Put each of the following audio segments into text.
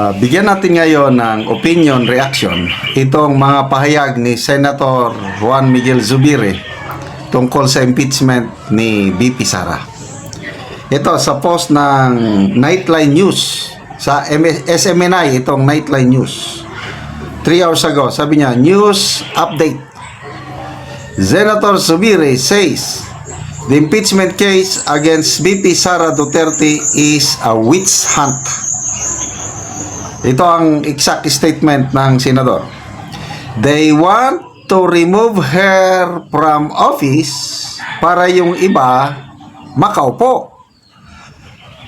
Bigyan natin ngayon ng opinion reaction itong mga pahayag ni Senator Juan Miguel Zubiri tungkol sa impeachment ni VP Sara. Ito sa post ng Nightline News sa SMNI, itong Nightline News 3 hours ago. Sabi niya, news update. Senator Zubiri says the impeachment case against VP Sara Duterte is a witch hunt. Ito ang exact statement ng senador. They want to remove her from office para yung iba makaupo.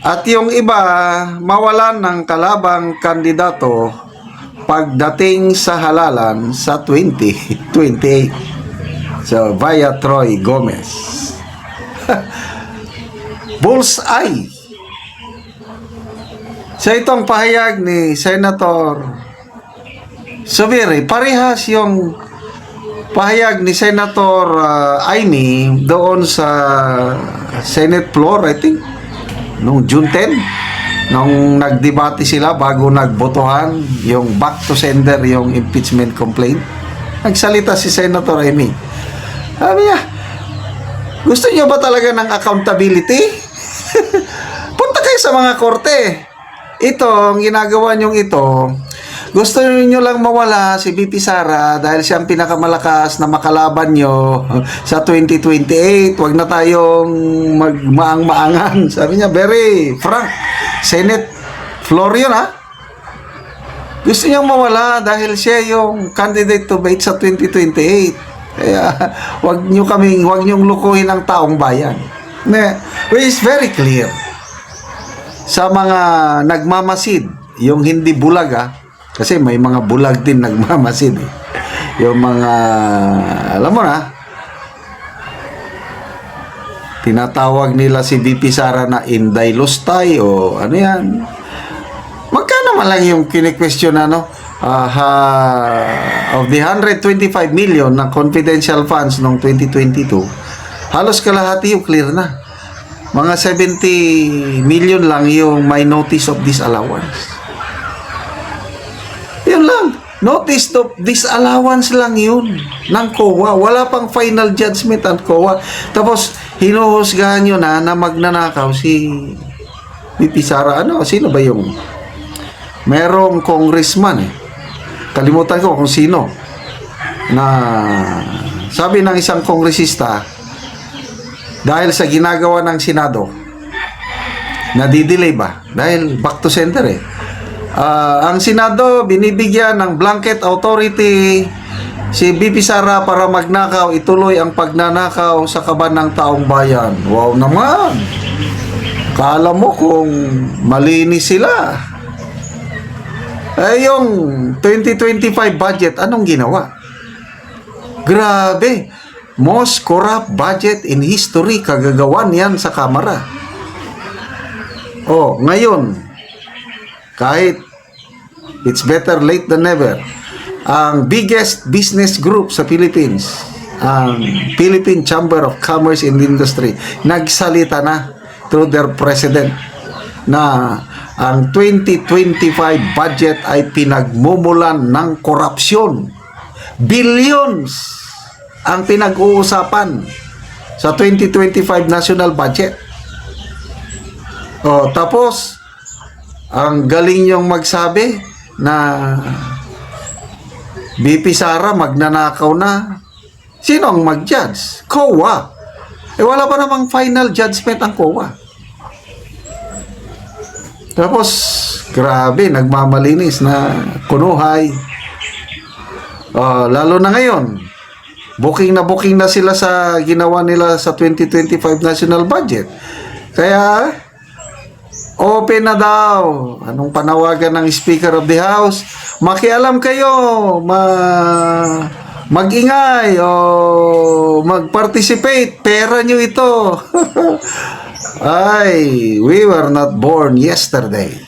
At yung iba mawalan ng kalabang kandidato pagdating sa halalan sa 2028. So, via Troy Gomez. Bullseye. Sa itong pahayag ni Senator Zubiri, parehas yung pahayag ni Senator Amy doon sa Senate floor, I think, noong June 10, nung nagdebate sila bago nagbotohan yung back to sender yung impeachment complaint. Nagsalita si Senator Amy. Sabi niya, gusto niyo ba talaga ng accountability? Punta kayo sa mga korte. Ito, ang ginagawa nyong ito, gusto niyo lang mawala si VP Sara dahil siya ang pinakamalakas na makalaban nyo sa 2028. Huwag na tayong magmaang-maangan. Sabi niya, very frank. Senate floor yun, ha? Gusto niyang mawala dahil siya yung candidate to bait sa 2028. Kaya, huwag niyong lukuhin ang taong bayan. Which is very clear. Sa mga nagmamasid, yung hindi bulag, kasi may mga bulag din nagmamasid. Yung mga, alam mo na, tinatawag nila si VP Sara na Inday Lustay o ano yan. Magkano man lang yung kini-question of the 125 million na confidential funds noong 2022, halos kalahati yung clear na. Mga 70 million lang yung may notice of disallowance. Yun lang. Notice of disallowance lang yun ng COA. Wala pang final judgment ang COA. Tapos, hinuhusgahan nyo na magnanakaw si VP Sara. Sino ba yung? Merong congressman Kalimutan ko kung sino. Na sabi ng isang kongresista, dahil sa ginagawa ng Senado, nadidelay ba? Dahil back to center ang Senado, binibigyan ng blanket authority si VP Sara para magnakaw, ituloy ang pagnanakaw sa kaban ng taong bayan. Wow naman! Kala mo kung malinis sila. Yung 2025 budget, anong ginawa? Grabe! Most corrupt budget in history, kagagawan yan sa Kamara. Ngayon, kahit it's better late than never, ang biggest business group sa Philippines, ang Philippine Chamber of Commerce and Industry, nagsalita na through their president na ang 2025 budget ay pinagmumulan ng korupsyon. Billions ang pinag-uusapan sa 2025 national budget. Tapos, ang galing yung magsabi na VP Sara magnanakaw na. Sino ang mag-judge? COA. Wala pa namang final judgment ang COA. Tapos, grabe, nagmamalinis na kunuhay. Lalo na ngayon, booking na sila sa ginawa nila sa 2025 national budget. Kaya, open na daw. Anong panawagan ng Speaker of the House? Makialam kayo, mag-ingay o mag-participate. Pera nyo ito. Ay, we were not born yesterday.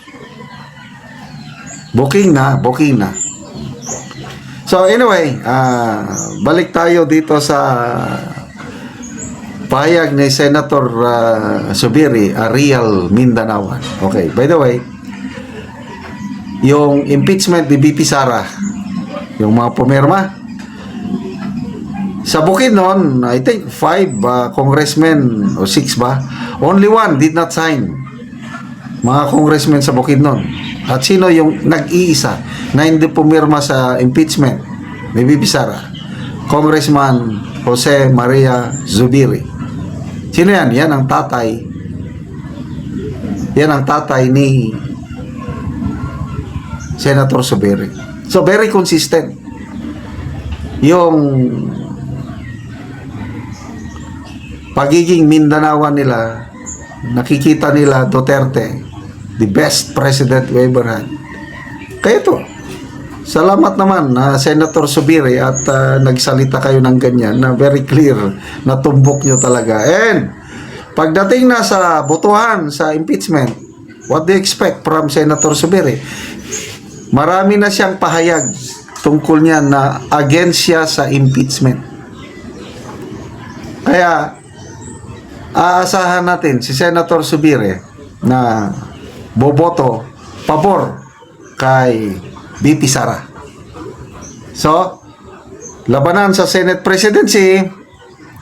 Booking na. So anyway, balik tayo dito sa pahayag ni Senator Zubiri, a real Mindanaoan. Okay, by the way, yung impeachment ni BP Sara. Yung mga pumirma. Sa Bukidnon, I think 5 congressmen o 6 ba? Only one did not sign. Mga congressmen sa Bukidnon. At sino yung nag-iisa na hindi pumirma sa impeachment ni BP Sara? Congressman Jose Maria Zubiri. Sino yan? Yan ang tatay. Yan ang tatay ni Senator Zubiri. So, very consistent. Yung pagiging Mindanaoan nila, nakikita nila Duterte, the best president we ever had. Kaya ito, salamat naman na Senator Zubiri at nagsalita kayo ng ganyan na very clear na tumbok nyo talaga. And pagdating na sa botohan sa impeachment, what do you expect from Senator Zubiri? Marami na siyang pahayag tungkol niya na against siya sa impeachment. Kaya aasahan natin si Senator Zubiri na boboto pabor kay BP Sara. So, labanan sa Senate presidency,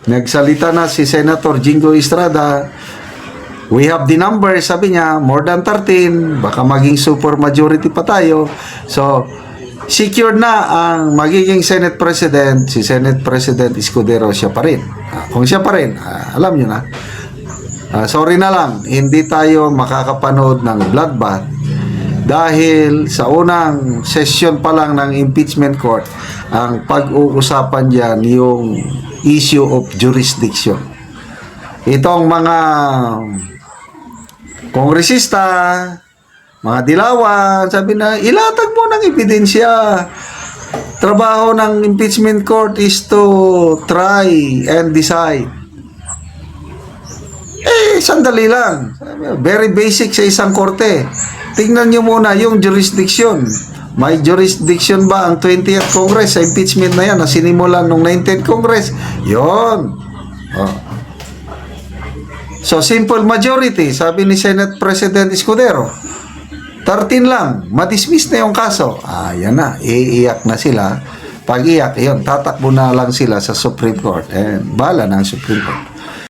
nagsalita na si Senator Jingo Estrada. We have the number, sabi niya, more than 13, baka maging super majority pa tayo. So, secured na ang magiging Senate President, si Senate President Escudero, siya pa rin. Kung siya pa rin, alam niyo na. Sorry na lang, hindi tayo makakapanood ng bloodbath dahil sa unang session pa lang ng impeachment court, ang pag-uusapan diyan yung issue of jurisdiction. Itong mga kongresista, mga dilawan, sabi na, ilatag mo ng ebidensya. Trabaho ng impeachment court is to try and decide. Sandali lang. Very basic sa isang korte. Tingnan nyo muna yung jurisdiction. May jurisdiction ba ang 20th Congress sa impeachment na yan na sinimulan ng 19th Congress? Yon. So, simple majority, sabi ni Senate President Escudero, 13 lang, madismiss na yung kaso. Yan na, iiyak na sila. Pag iyak, yun, tatakbo na lang sila sa Supreme Court. Bahala na ang Supreme Court.